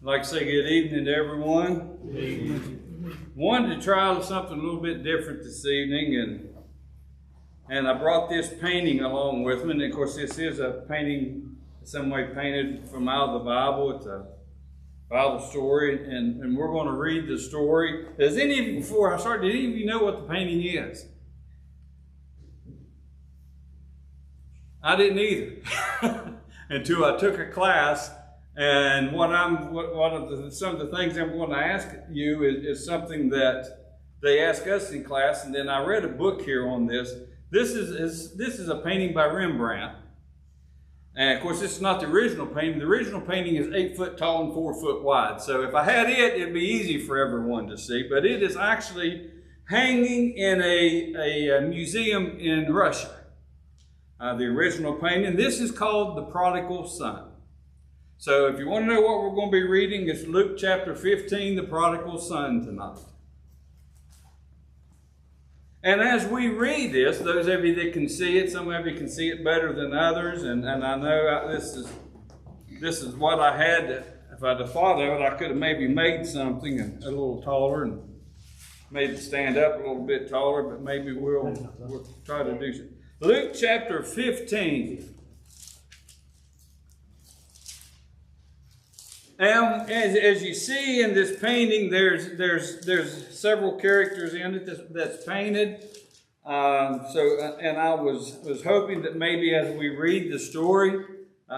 I'd like to say good evening to everyone. Good evening. Wanted to try something a little bit different this evening, and I brought this painting along with me. And of course, this is a painting, in some way painted from out of the Bible. It's a Bible story, and we're going to read the story. Does any of you, before I start, did any of you know what the painting is? I didn't either until I took a class. And some of the things I'm going to ask you is something that they ask us in class. And then I read a book here on this. This is a painting by Rembrandt. And of course, this is not the original painting. The original painting is 8 foot tall and 4 foot wide. So if I had it, it'd be easy for everyone to see. But it is actually hanging in a museum in Russia. The original painting. This is called The Prodigal Son. So if you want to know what we're going to be reading, it's Luke chapter 15, The Prodigal Son tonight. And as we read this, those of you that can see it, some of you can see it better than others, and I know this is what I had. If I'd have thought of it, I could have maybe made something a little taller and made it stand up a little bit taller, but maybe we'll try to do something. Luke chapter 15. And as you see in this painting, there's several characters in it that's painted. And I was hoping that maybe as we read the story,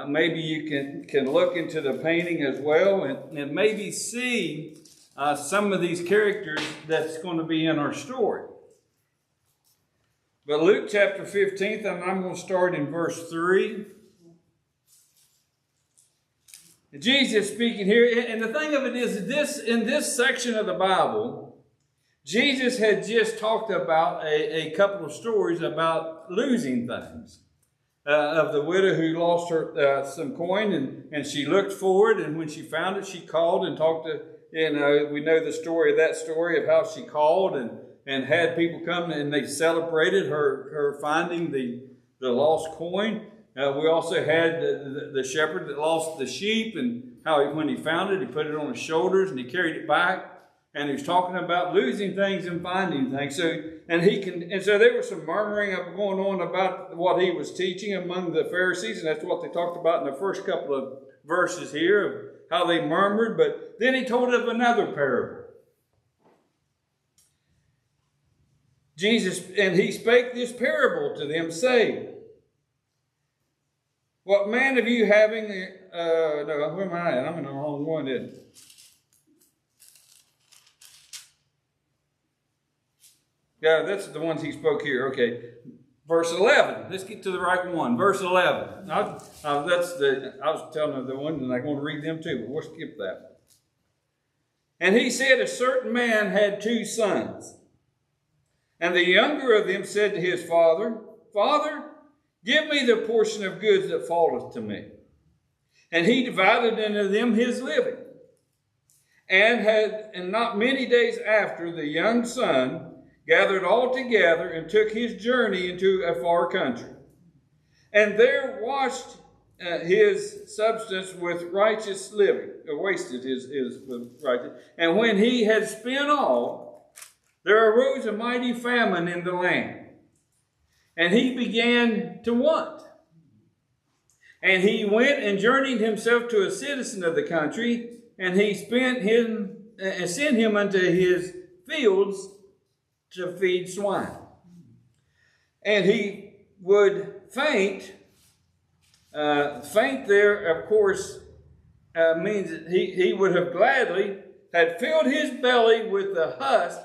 maybe you can look into the painting as well and maybe see some of these characters that's going to be in our story. But Luke chapter 15, and I'm going to start in verse 3. Jesus speaking here, and the thing of it is, in this section of the Bible, Jesus had just talked about a couple of stories about losing things. Of the widow who lost her some coin, and she looked for it, and when she found it, she called and talked to, we know the story of how she called and had people come and they celebrated her finding the lost coin. We also had the shepherd that lost the sheep, and how when he found it, he put it on his shoulders and he carried it back. And he was talking about losing things and finding things. So there was some murmuring going on about what he was teaching among the Pharisees, and that's what they talked about in the first couple of verses here of how they murmured. But then he told of another parable. Jesus, and he spake this parable to them, saying, what man of you having, where am I at? I'm in the wrong one, isn't it? Yeah, that's the ones he spoke here. Okay. Verse 11. Let's get to the right one. Verse 11. I was telling the one, and I'm going to read them too, but we'll skip that. And he said, a certain man had 2 sons. And the younger of them said to his father, Father, give me the portion of goods that falleth to me. And he divided unto them his living. And not many days after, the young son gathered all together and took his journey into a far country. And there washed his substance with righteous living, or wasted his with righteous. And when he had spent all, there arose a mighty famine in the land. And he began to want. And he went and journeyed himself to a citizen of the country, and he sent him unto his fields to feed swine. And he would faint. Faint there, of course, means that he would have gladly had filled his belly with the husk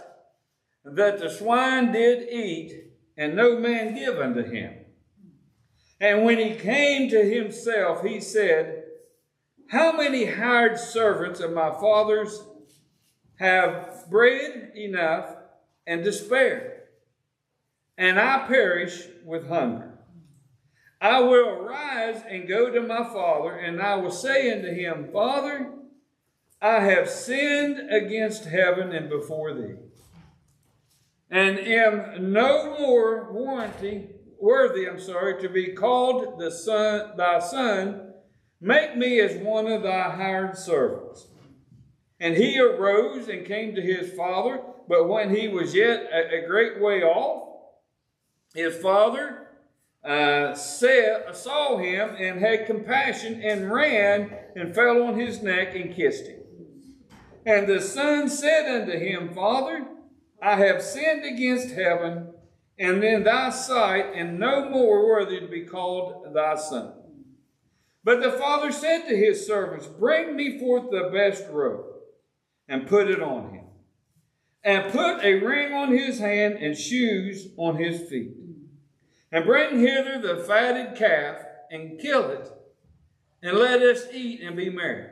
that the swine did eat, and no man give unto him. And when he came to himself, he said, how many hired servants of my father's have bread enough and to spare, and I perish with hunger? I will arise and go to my father, and I will say unto him, Father, I have sinned against heaven and before thee, and am no more worthy to be called thy son. Make me as one of thy hired servants. And he arose and came to his father, but when he was yet a great way off, his father saw him and had compassion and ran and fell on his neck and kissed him. And the son said unto him, Father, I have sinned against heaven and in thy sight, and no more worthy to be called thy son. But the father said to his servants, Bring me forth the best robe, and put it on him, and put a ring on his hand and shoes on his feet. And bring hither the fatted calf, and kill it, and let us eat and be merry.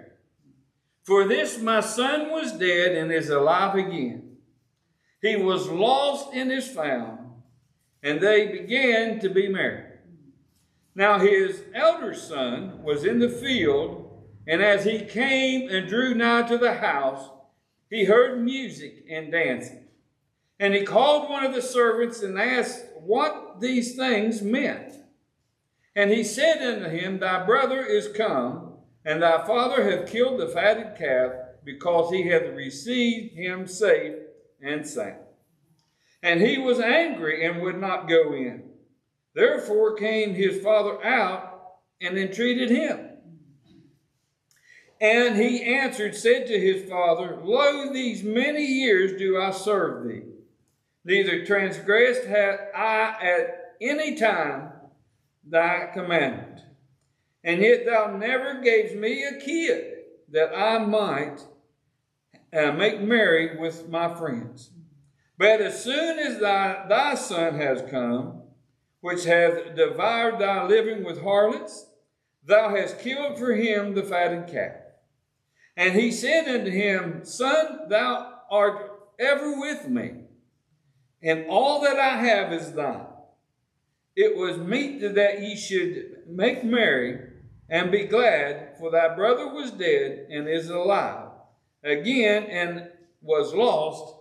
For this my son was dead and is alive again. He was lost and is found. And they began to be merry. Now his elder son was in the field, and as he came and drew nigh to the house, he heard music and dancing. And he called one of the servants and asked what these things meant. And he said unto him, Thy brother is come, and thy father hath killed the fatted calf, because he hath received him safe and sound. And he was angry and would not go in. Therefore came his father out and entreated him. And he answered, said to his father, Lo, these many years do I serve thee. Neither transgressed have I at any time thy commandment. And yet thou never gavest me a kid, that I might make merry with my friends. But as soon as thy son has come, which hath devoured thy living with harlots, thou hast killed for him the fatted calf. And he said unto him, Son, thou art ever with me, and all that I have is thine. It was meet that ye should make merry and be glad, for thy brother was dead and is alive again, and was lost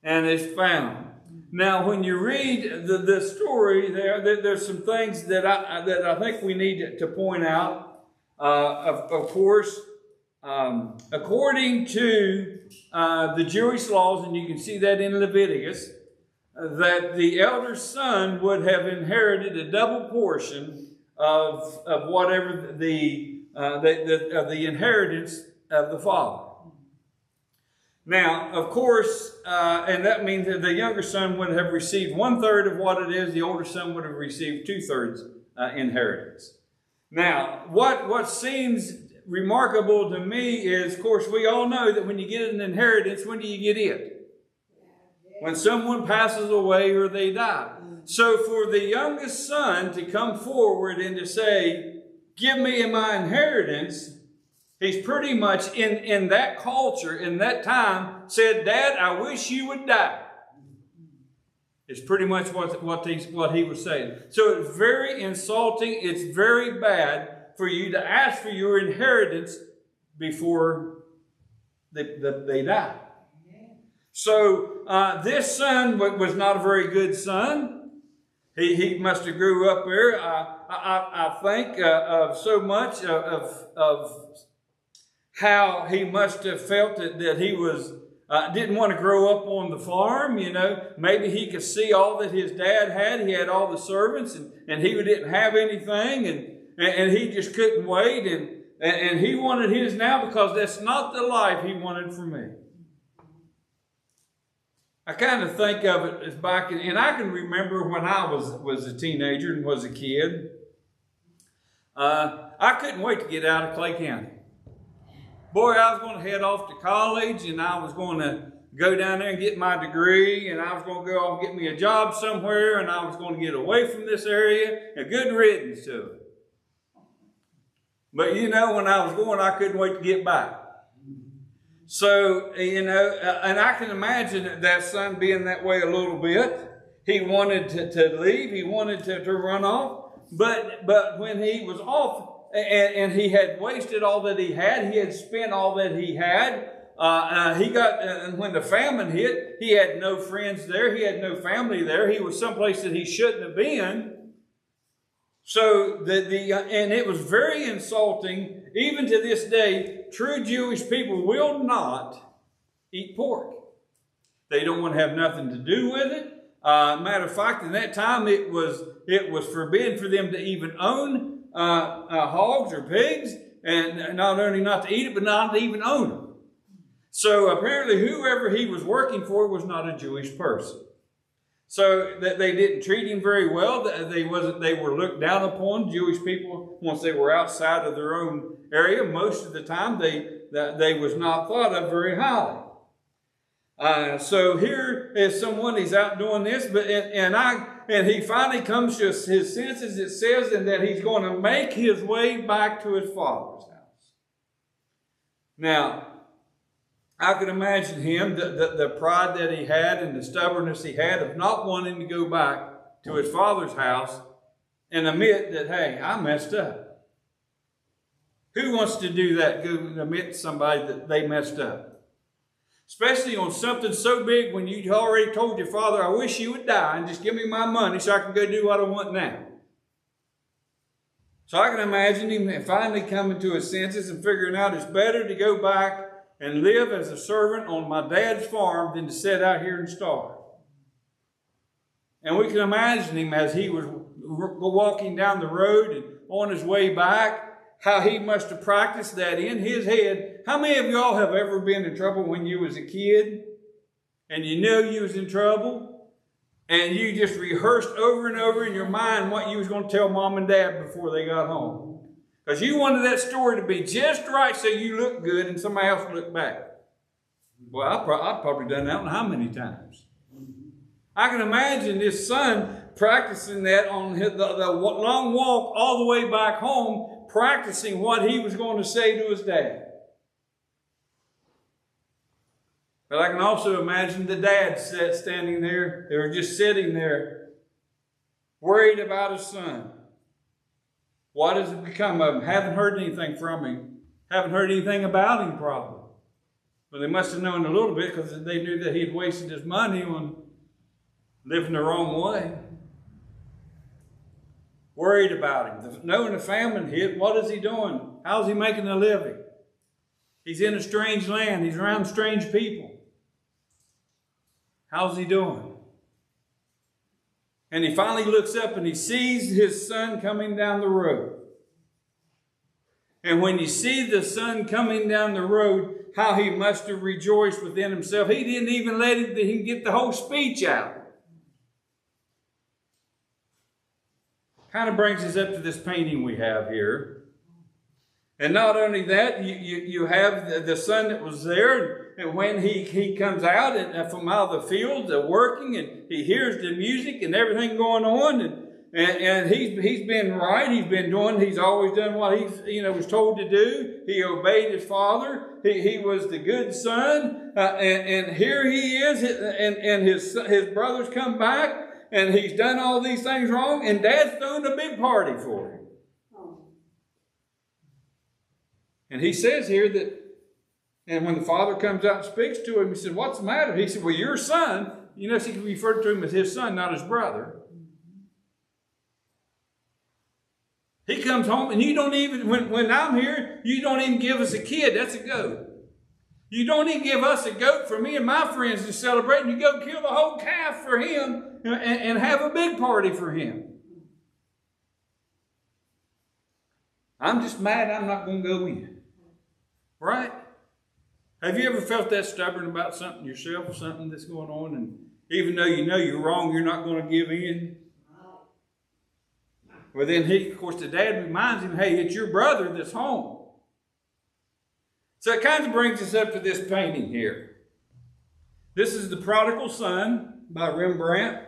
and is found. Now, when you read the story there's some things that I think we need to point out. Of course, according to the Jewish laws, and you can see that in Leviticus, that the elder son would have inherited a double portion of whatever the inheritance of the father. Now, of course, and that means that the younger son would have received 1/3 of what it is. The older son would have received 2/3 inheritance. Now, what seems remarkable to me is, of course, we all know that when you get an inheritance, when do you get it? When someone passes away or they die. So for the youngest son to come forward and to say, give me my inheritance, he's pretty much in that culture, in that time, said, Dad, I wish you would die. It's pretty much what he was saying. So it's very insulting. It's very bad for you to ask for your inheritance before they die. So this son was not a very good son. He must have grew up there. I think of so much of how he must have felt that he was didn't want to grow up on the farm. You know, maybe he could see all that his dad had. He had all the servants, and he didn't have anything, and he just couldn't wait, and he wanted his now, because that's not the life he wanted for me. I kind of think of it as back, and I can remember when I was a teenager and was a kid. I couldn't wait to get out of Clay County. Boy, I was going to head off to college, and I was going to go down there and get my degree, and I was going to go off and get me a job somewhere, and I was going to get away from this area, a good riddance to it. But you know, when I was going, I couldn't wait to get back. So, you know, and I can imagine that son being that way a little bit. He wanted to leave. He wanted to run off. But when he was off, and he had wasted all that he had spent all that he had, and when the famine hit, he had no friends there. He had no family there. He was someplace that he shouldn't have been. So and it was very insulting. Even to this day, true Jewish people will not eat pork. They don't want to have nothing to do with it. Matter of fact, in that time it was forbidden for them to even own hogs or pigs, and not only not to eat it, but not to even own them. So apparently whoever he was working for was not a Jewish person. So that they didn't treat him very well. They were looked down upon. Jewish people, once they were outside of their own area, most of the time they was not thought of very highly. So here is someone, he's out doing this, and he finally comes to his senses, it says, and that he's going to make his way back to his father's house. Now, I can imagine him, the pride that he had and the stubbornness he had of not wanting to go back to his father's house and admit that, hey, I messed up. Who wants to do that, go and admit to somebody that they messed up? Especially on something so big when you already told your father, I wish you would die and just give me my money so I can go do what I want now. So I can imagine him finally coming to his senses and figuring out it's better to go back and live as a servant on my dad's farm than to sit out here and starve. And we can imagine him as he was walking down the road and on his way back, how he must have practiced that in his head. How many of y'all have ever been in trouble when you was a kid and you knew you was in trouble and you just rehearsed over and over in your mind what you was going to tell mom and dad before they got home? Because you wanted that story to be just right so you look good and somebody else look bad. Well, I've probably done that one how many times? I can imagine this son practicing that on the long walk all the way back home, practicing what he was going to say to his dad. But I can also imagine the dad standing there, or just sitting there, worried about his son. What has it become of him? Haven't heard anything from him. Haven't heard anything about him, probably. But they must have known a little bit because they knew that he'd wasted his money on living the wrong way. Worried about him. Knowing the famine hit, what is he doing? How's he making a living? He's in a strange land. He's around strange people. How's he doing? And he finally looks up and he sees his son coming down the road. And when you see the son coming down the road, how he must have rejoiced within himself. He didn't even let him get the whole speech out. Kind of brings us up to this painting we have here. And not only that, you have the son that was there, and when he comes out from out of the field working, and he hears the music and everything going on, and he's been right. He's always done what he was told to do. He obeyed his father. He was the good son, and here he is, and his brothers come back, and he's done all these things wrong, and Dad's throwing a big party for him. And he says here that, and when the father comes out and speaks to him, he said, what's the matter? He said, well, your son, he referred to him as his son, not his brother. He comes home and you don't even, when I'm here, you don't even give us a kid. That's a goat. You don't even give us a goat for me and my friends to celebrate, and you go kill the whole calf for him and have a big party for him. I'm just mad I'm not going to go in. Right? Have you ever felt that stubborn about something yourself, something that's going on, and even though you know you're wrong, you're not going to give in? Well, then of course, the dad reminds him, hey, it's your brother that's home. So it kind of brings us up to this painting here. This is The Prodigal Son by Rembrandt.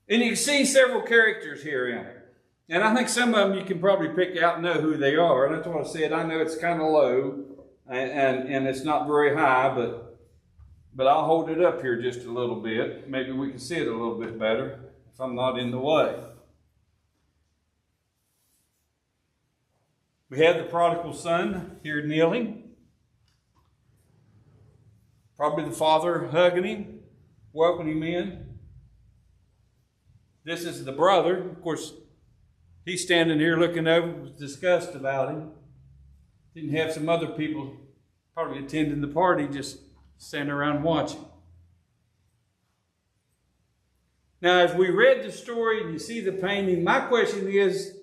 And you can see several characters here in it. And I think some of them you can probably pick out and know who they are. And that's what I said. I know it's kind of low and it's not very high, but I'll hold it up here just a little bit. Maybe we can see it a little bit better if I'm not in the way. We have the prodigal son here kneeling. Probably the father hugging him, welcoming him in. This is the brother. Of course, he's standing here looking over with disgust about him. Didn't have some other people probably attending the party, just standing around watching. Now, as we read the story and you see the painting, my question is,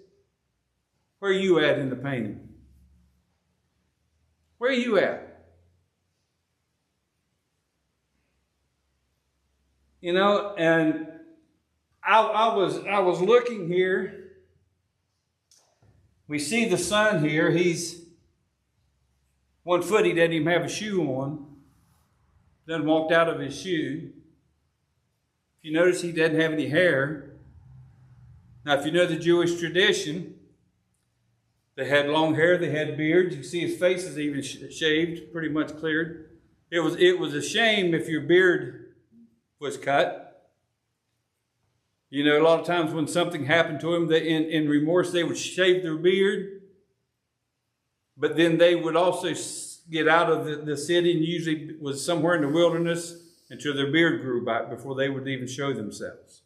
where are you at in the painting? Where are you at? You know, and I was looking here. We see the son here. He's 1 foot. He doesn't even have a shoe on. Doesn't walk out of his shoe. If you notice, he doesn't have any hair. Now, if you know the Jewish tradition, they had long hair. They had beards. You see his face is even shaved, pretty much cleared. It was a shame if your beard was cut. You know, a lot of times when something happened to them, in remorse, they would shave their beard. But then they would also get out of the city, and usually was somewhere in the wilderness until their beard grew back before they would even show themselves.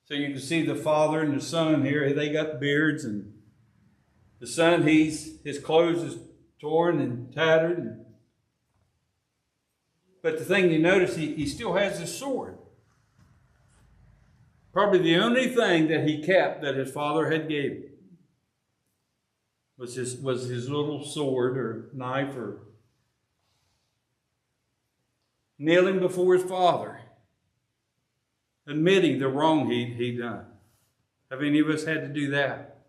So you can see the father and the son here. They got beards, and the son, his clothes is torn and tattered. But the thing you notice, he still has his sword. Probably the only thing that he kept that his father had gave him was his little sword or knife, or kneeling before his father, admitting the wrong he'd done. Have any of us had to do that?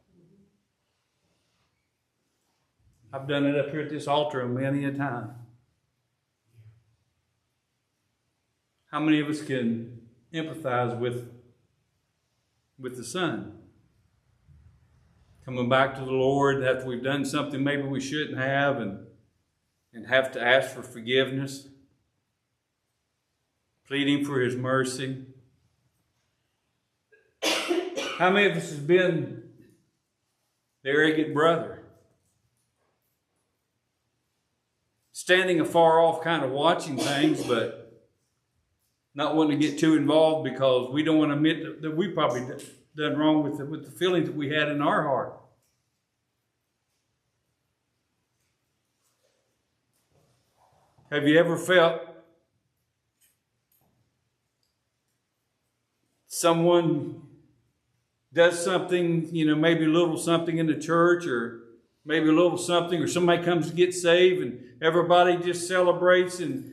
I've done it up here at this altar many a time. How many of us can empathize with the son? Coming back to the Lord after we've done something maybe we shouldn't have, and have to ask for forgiveness, pleading for his mercy. How many of us has been the arrogant brother? Standing afar off, kind of watching things, but not wanting to get too involved because we don't want to admit that we probably done wrong with the feelings that we had in our heart. Have you ever felt someone does something, you know, maybe a little something in the church, or maybe a little something, or somebody comes to get saved and everybody just celebrates and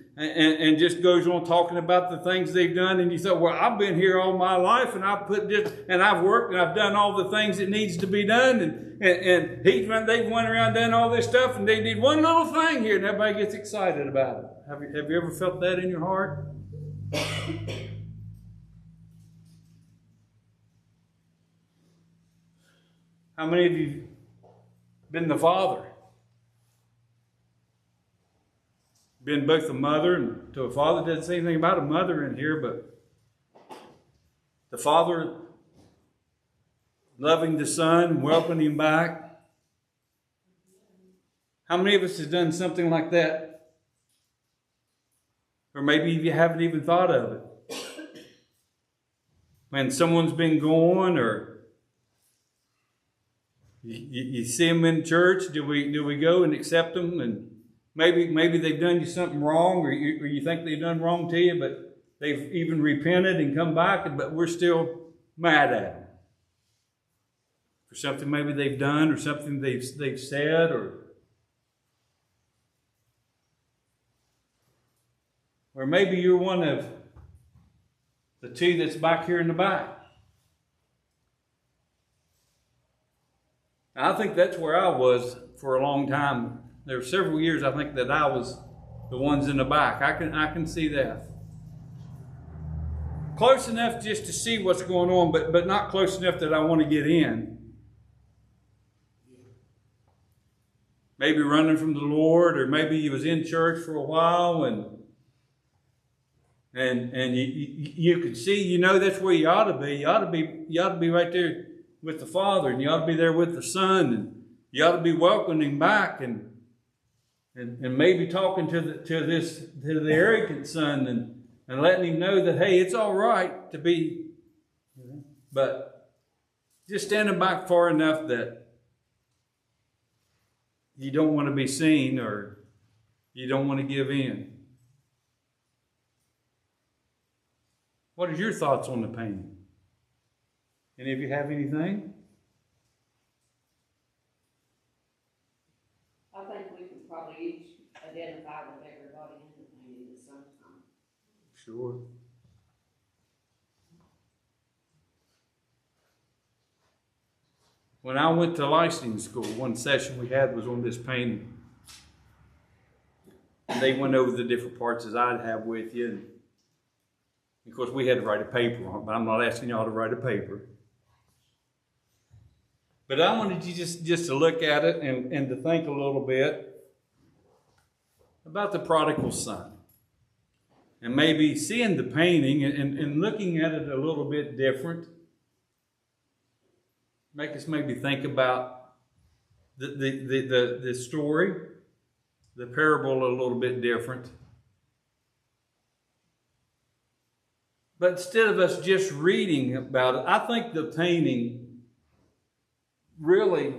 just goes on talking about the things they've done, and you thought, well, I've been here all my life, and I've put this, and I've worked, and I've done all the things that needs to be done, and they've went around done all this stuff, and they did one little thing here, and everybody gets excited about it. Have you ever felt that in your heart? How many of you been the father? Been both a mother and to a father. Doesn't say anything about a mother in here, but the father loving the son, welcoming him back. How many of us has done something like that? Or maybe you haven't even thought of it. When someone's been gone, or you see them in church, do we go and accept them? And maybe they've done you something wrong, or you think they've done wrong to you, but they've even repented and come back, but we're still mad at them for something maybe they've done, or something they've said, or maybe you're one of the two that's back here in the back. I think that's where I was for a long time. There were several years I think that I was the ones in the back. I can see that. Close enough just to see what's going on, but not close enough that I want to get in. Maybe running from the Lord, or maybe you was in church for a while and you could see, you know, that's where you ought to be. You ought to be right there with the Father, and you ought to be there with the Son, and you ought to be welcoming him back, and maybe talking to the arrogant son, and letting him know that, hey, it's all right to be, but just standing back far enough that you don't want to be seen, or you don't want to give in. What are your thoughts on the painting? Any of you have anything? I think we could probably each identify with everybody in the painting at some time. Sure. When I went to licensing school, one session we had was on this painting. And they went over the different parts as I'd have with you. And of course, we had to write a paper on it, but I'm not asking y'all to write a paper. But I wanted you just to look at it and to think a little bit about the prodigal son. And maybe seeing the painting and looking at it a little bit different. Make us maybe think about the story, the parable a little bit different. But instead of us just reading about it, I think the painting really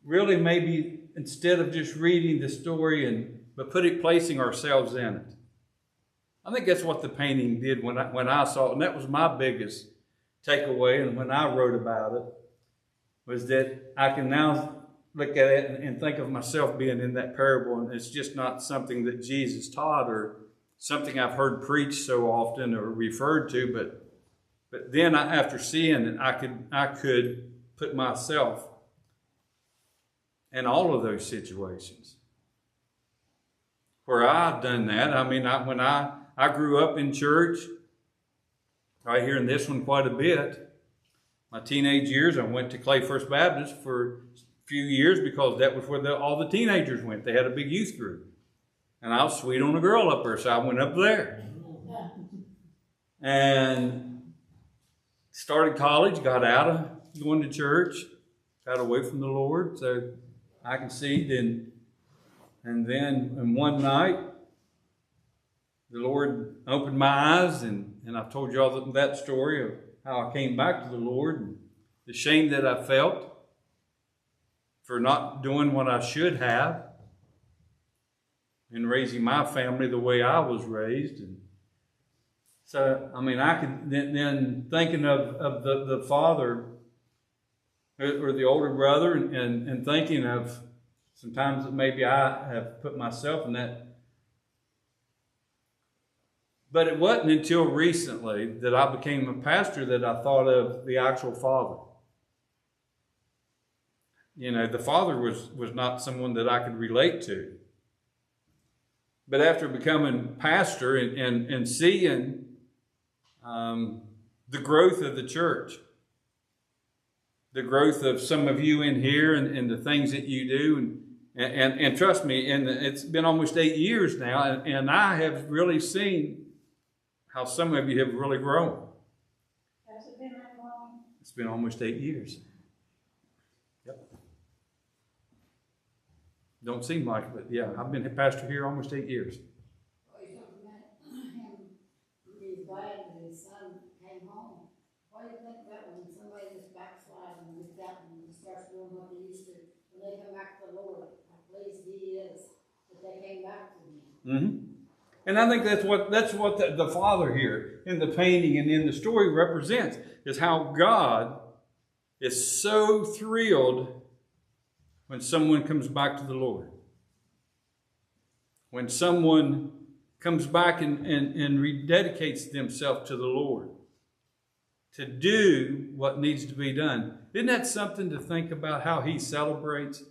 maybe instead of just reading the story but placing ourselves in it. I think that's what the painting did when I saw it, and that was my biggest takeaway. And when I wrote about it, was that I can now look at it and think of myself being in that parable, and it's just not something that Jesus taught or something I've heard preached so often or referred to, but then after seeing it, I could put myself in all of those situations where I've done that. I mean, when I grew up in church, right here in this one quite a bit. My teenage years, I went to Clay First Baptist for a few years because that was where all the teenagers went. They had a big youth group. And I was sweet on a girl up there, so I went up there. And started college, got out of going to church, got away from the Lord, so I conceived. And then one night, the Lord opened my eyes, and I've told you all that story of how I came back to the Lord, and the shame that I felt for not doing what I should have in raising my family the way I was raised. And so, I mean, I could then thinking of the father or the older brother and thinking of sometimes that maybe I have put myself in that. But it wasn't until recently that I became a pastor that I thought of the actual father. You know, the father was not someone that I could relate to. But after becoming pastor and seeing the growth of the church, the growth of some of you in here and the things that you do, and trust me, and it's been almost 8 years now, and I have really seen how some of you have really grown. Has it been that long? It's been almost 8 years. Yep. Don't seem like it, but yeah, I've been a pastor here almost 8 years. Well, he's talking about him. He's glad that his son came home. What do you think about when somebody just backslides and gets out and starts doing what they used to? When they come back to the Lord, how pleased he is that they came back to him. Mm-hmm. And I think that's what the Father here in the painting and in the story represents, is how God is so thrilled when someone comes back to the Lord. When someone comes back and rededicates themselves to the Lord to do what needs to be done. Isn't that something to think about, how he celebrates?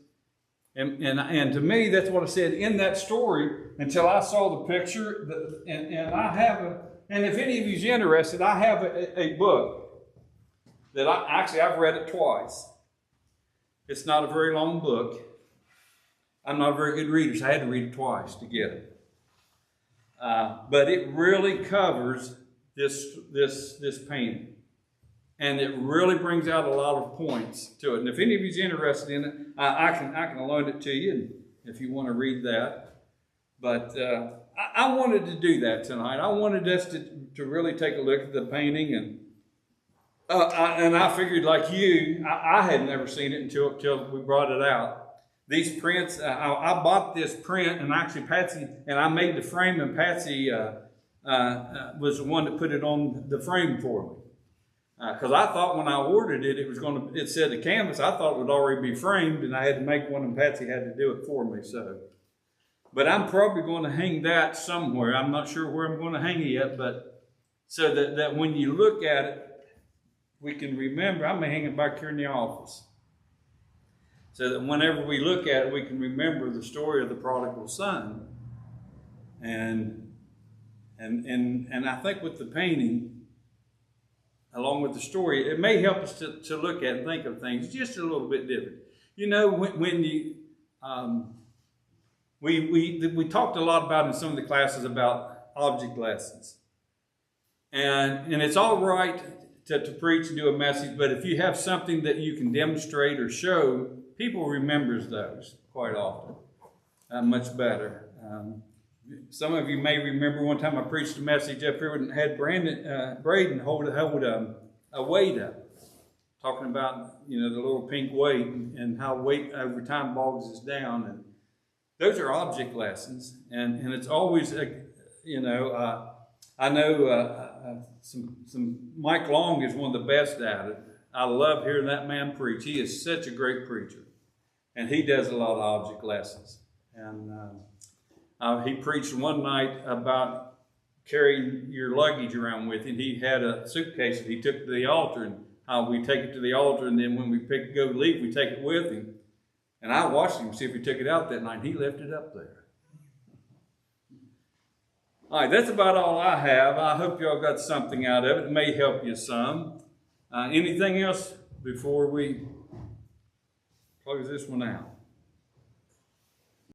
And to me, that's what I said in that story until I saw the picture. And if any of you's interested, I have a book that I've read it twice. It's not a very long book. I'm not a very good reader, so I had to read it twice to get it. But it really covers this painting. And it really brings out a lot of points to it. And if any of you's interested in it, I can loan it to you if you want to read that. But I wanted to do that tonight. I wanted us to really take a look at the painting And I figured, like you, I had never seen it until we brought it out. These prints, I bought this print, and actually Patsy, and I made the frame, and Patsy was the one that put it on the frame for me. Because I thought when I ordered it, it said the canvas, I thought it would already be framed, and I had to make one, and Patsy had to do it for me. But I'm probably going to hang that somewhere. I'm not sure where I'm going to hang it yet, but so that when you look at it, we can remember. I may hang it back here in the office, so that whenever we look at it, we can remember the story of the prodigal son. And I think with the painting, along with the story, it may help us to look at and think of things just a little bit different. You know, when you we talked a lot about in some of the classes about object lessons, and it's all right to preach and do a message, but if you have something that you can demonstrate or show, people remembers those quite often much better. Some of you may remember one time I preached a message up here and had Braden hold a weight up, talking about the little pink weight and how weight over time bogs us down, and those are object lessons, and it's always I know some Mike Long is one of the best at it. I love hearing that man preach. He is such a great preacher, and he does a lot of object lessons. And he preached one night about carrying your luggage around with him. He had a suitcase that he took to the altar, and how we take it to the altar, and then when we go leave, we take it with him. And I watched him see if he took it out that night, and he left it up there. All right, that's about all I have. I hope y'all got something out of it. It may help you some. Anything else before we close this one out?